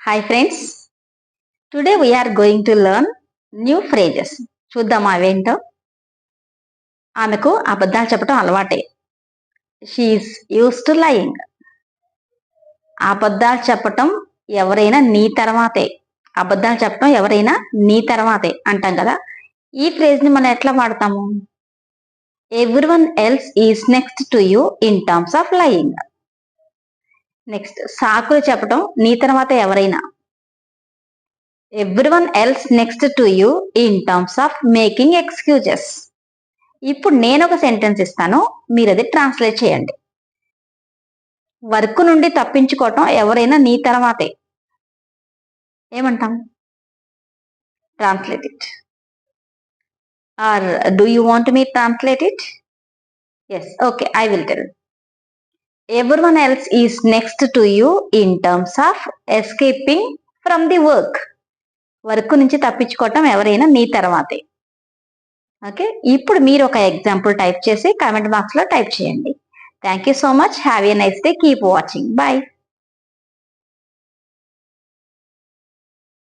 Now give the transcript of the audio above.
Hi friends, today we are going to learn new phrases. చూద్దామా అవేంటో. ఆమెకు అబద్ధాలు చెప్పడం అలవాటే. She is use to lying. అబద్ధాలు చెప్పటం ఎవరైనా నీ తర్వాతే. అబద్ధాలు చెప్పడం ఎవరైనా నీ తర్వాతే అంటాం కదా. ఈ ఫ్రేజ్ ని మనం ఎట్లా వాడతాము? Everyone else is next to you in terms of lying. Next, సాకులు చెప్పడం నీ తర్వాత ఎవరైనా. Everyone else next to you in terms of making excuses. ఇప్పుడు నేను ఒక సెంటెన్స్ ఇస్తాను, మీరు అది ట్రాన్స్లేట్ చేయండి. వర్క్ నుండి తప్పించుకోవటం ఎవరైనా నీ తర్వాతే. ఏమంటాం? Translate it. Or do you want me translate it? Yes, okay, I will tell. Everyone else is next to you in terms of escaping from the work. Work నుంచి తప్పించుకోవటం ఎవరైనా నీ తర్వాతే. ఓకే, ఇప్పుడు మీరు ఒక ఎగ్జాంపుల్ టైప్ చేసి కామెంట్ బాక్స్ లో టైప్ చేయండి. Thank you so much. Have a nice day. Keep watching. By.